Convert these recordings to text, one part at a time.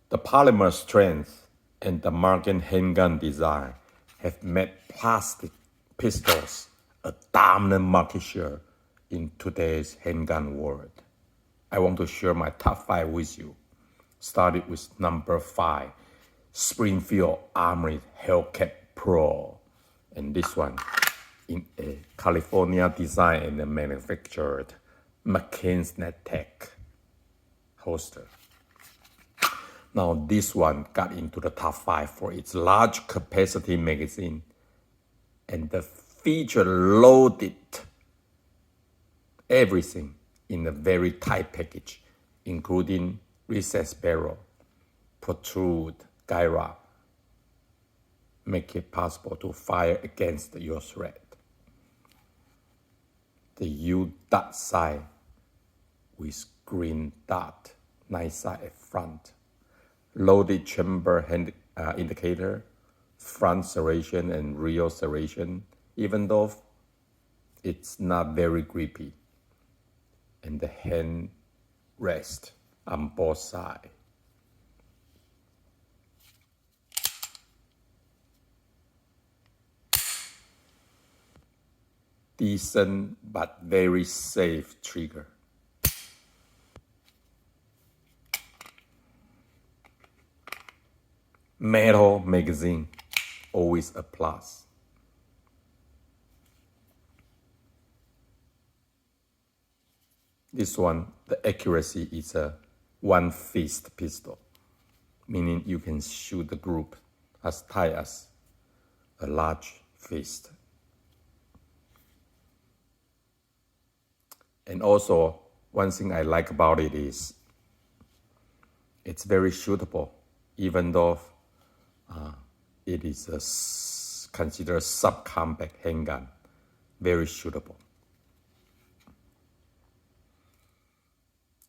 The polymer strength and the marking handgun design have made plastic pistols a dominant market share in today's handgun world. I want to share my top 5 with you. Started with number 5, Springfield Armory Hellcat Pro. And this one in a California design and manufactured McCain's Tech holster. Now this one got into the top 5 for its large capacity magazine and the feature loaded everything in a very tight package, including recessed barrel, protrude guide rod, make it possible to fire against your threat. The U dot sight with green dot, night sight at front, loaded chamber indicator, front serration and rear serration, even though it's not very grippy, and the hand rest on both sides. Decent but very safe trigger. Metal magazine, always a plus. This one, the accuracy is a one fist pistol, meaning you can shoot the group as tight as a large fist. And also, one thing I like about it is it's very shootable, even though it is considered subcompact handgun, very shootable.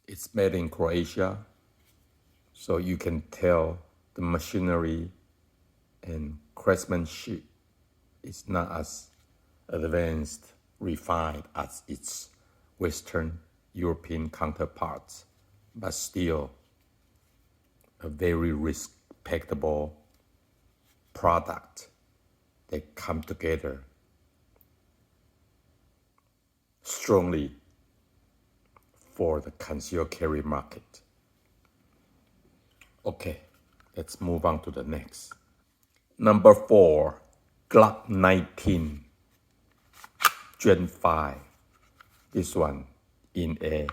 It's made in Croatia, so you can tell the machinery and craftsmanship is not as advanced, refined as its Western European counterparts, but still a very respectable product. They come together strongly for the concealed carry market. Okay, let's move on to the next. Number 4, Glock 19 Gen 5. This one in a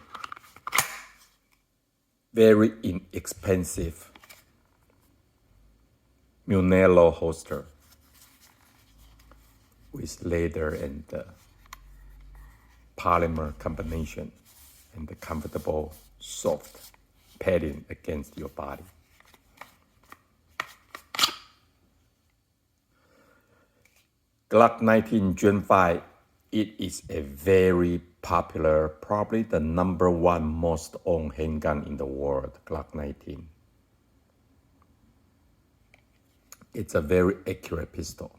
very inexpensive Munello holster with leather and polymer combination and the comfortable soft padding against your body. Glock 19 Gen 5, it is a very popular, probably the number 1 most owned handgun in the world, Glock 19. It's a very accurate pistol.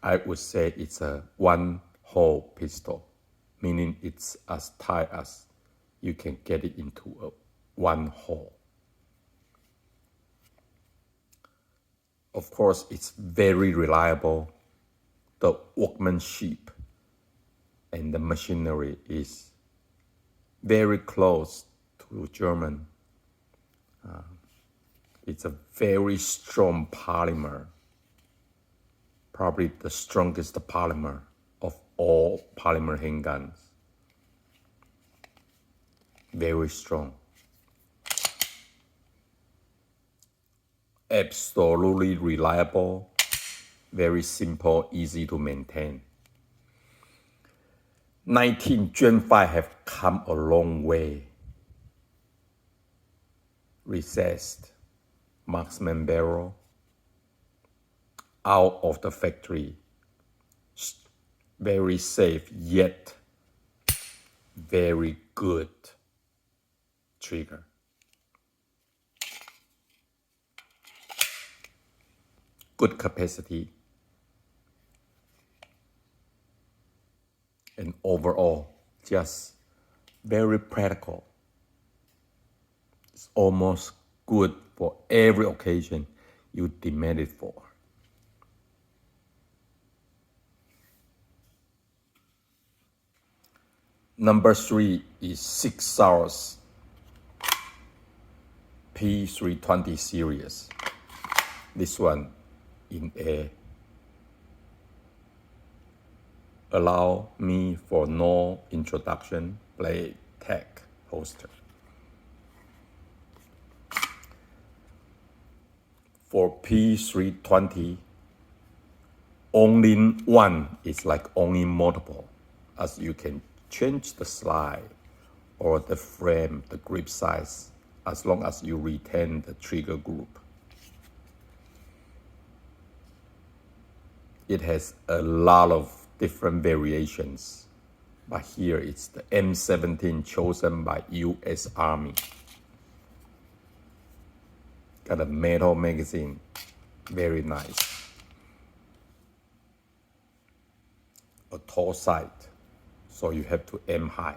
I would say it's a one-hole pistol, meaning it's as tight as you can get it into one hole. Of course, it's very reliable. The workmanship and the machinery is very close to German. It's a very strong polymer, probably the strongest polymer of all polymer handguns. Very strong. Absolutely reliable, very simple, easy to maintain. 19 Gen 5 have come a long way. Recessed marksman barrel, out of the factory, very safe yet very good trigger. Good capacity, and overall just very practical. It's It's almost good for every occasion you demand it for. Number 3 is Sauer's P320 series. This one in a allow me for no introduction blade tech holster. For P320, owning one is like owning multiple, as you can change the slide or the frame, the grip size, as long as you retain the trigger group. It has a lot of different variations, but here it's the M17 chosen by US Army. Got a metal magazine, very nice. A tall sight, so you have to aim high.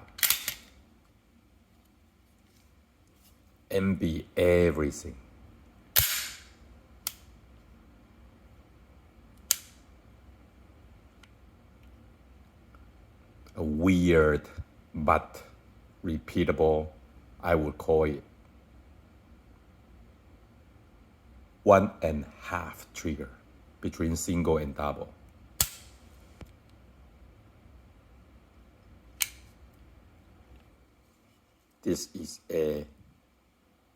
MB everything. A weird but repeatable, I would call it, 1.5 trigger between single and double. This is a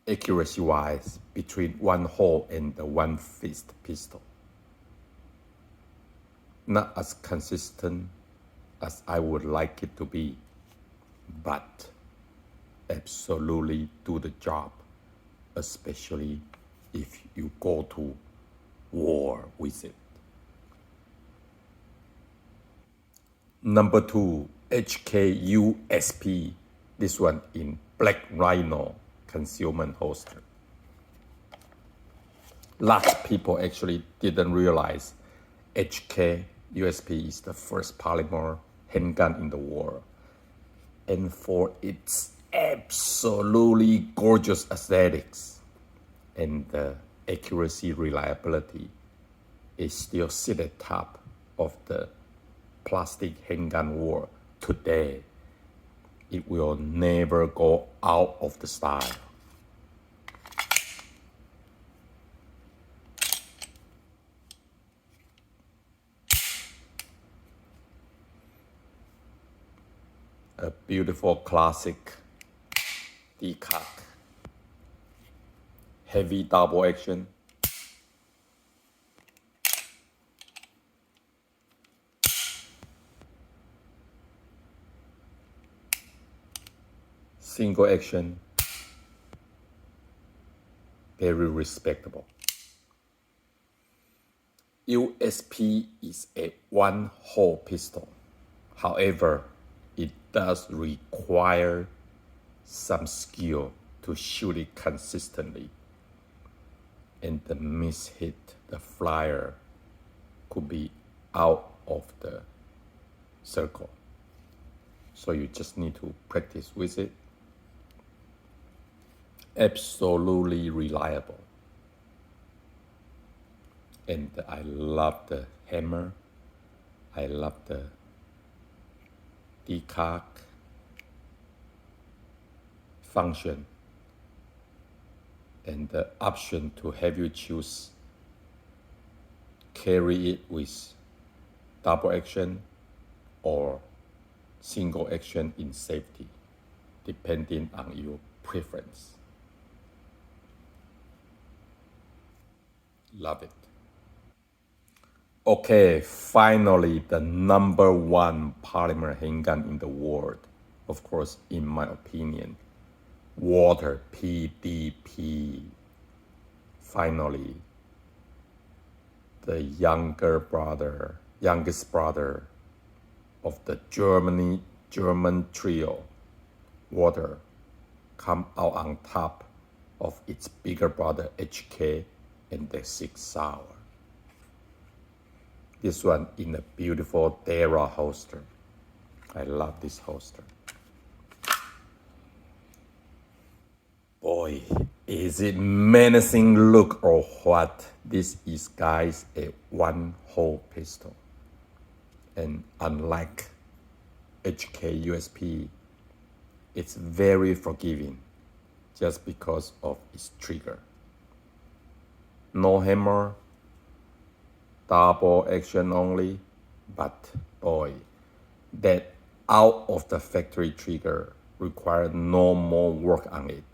accuracy wise between one hole and the one fist pistol. Not as consistent as I would like it to be, but absolutely do the job, especially if you go to war with it. Number 2, HKUSP, this one in Black Rhino concealment holster. Lots of people actually didn't realize HKUSP is the first polymer handgun in the world. And for its absolutely gorgeous aesthetics and the accuracy reliability, it still sits at the top of the plastic handgun war today. It will never go out of the style. A beautiful classic decock. Heavy double action. Single action. Very respectable. USP is a one-hole pistol. However, it does require some skill to shoot it consistently. And the miss hit, the flyer could be out of the circle. So you just need to practice with it. Absolutely reliable. And I love the hammer. I love the decock function and the option to have you choose carry it with double action or single action in safety, depending on your preference. Love it. Okay, finally, the number 1 polymer handgun in the world, of course, in my opinion, Water PDP. Finally, the youngest brother of the German trio, Water, come out on top of its bigger brother HK and the 6 Sauer. This one in a beautiful Dara holster. I love this holster. Boy, is it menacing look or what? This is, guys, a one-hole pistol. And unlike HK USP, it's very forgiving just because of its trigger. No hammer, double action only, but boy, that out of the factory trigger requires no more work on it.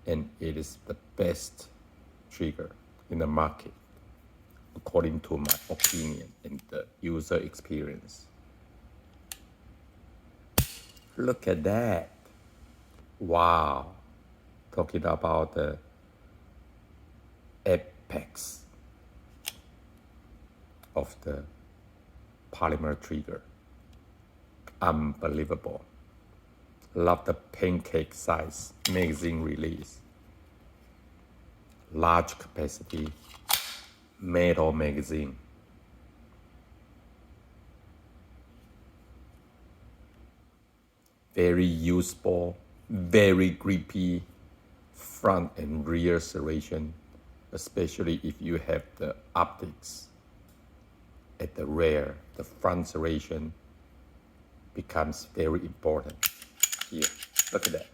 And it is the best trigger in the market, according to my opinion and the user experience. Look at that. Wow. Talking about the apex of the polymer trigger. Unbelievable. Love the pancake size magazine release. Large capacity metal magazine. Very useful, very grippy front and rear serration, especially if you have the optics at the rear. The front serration becomes very important. Here, look at that.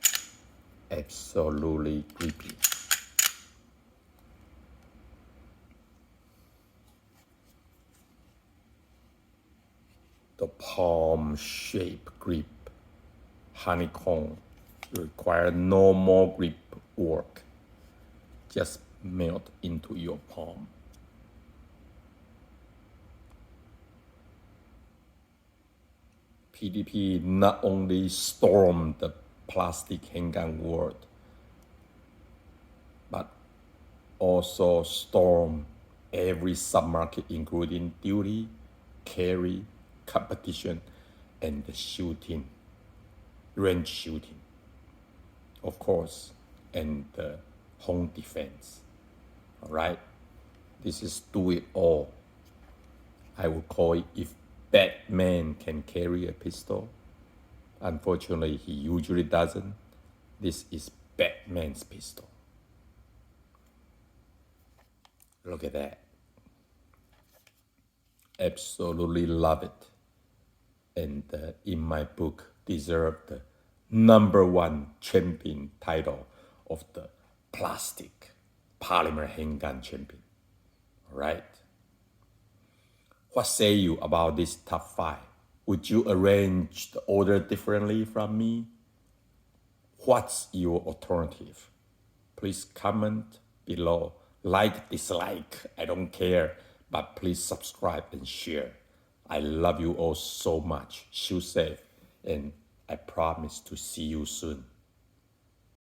Absolutely grippy. The palm shape grip, honeycomb, require no more grip work. Just melt into your palm. PDP not only stormed the plastic handgun world, but also stormed every submarket, including duty, carry, competition, and the shooting, range shooting, of course, and the home defense. All right, this is do it all. I would call it if Batman can carry a pistol. Unfortunately, he usually doesn't. This is Batman's pistol. Look at that. Absolutely love it. And in my book, deserved the #1 champion title of the plastic polymer handgun champion. All right. What say you about this top 5? Would you arrange the order differently from me? What's your alternative? Please comment below. Like, dislike, I don't care. But please subscribe and share. I love you all so much. Shoot safe. And I promise to see you soon.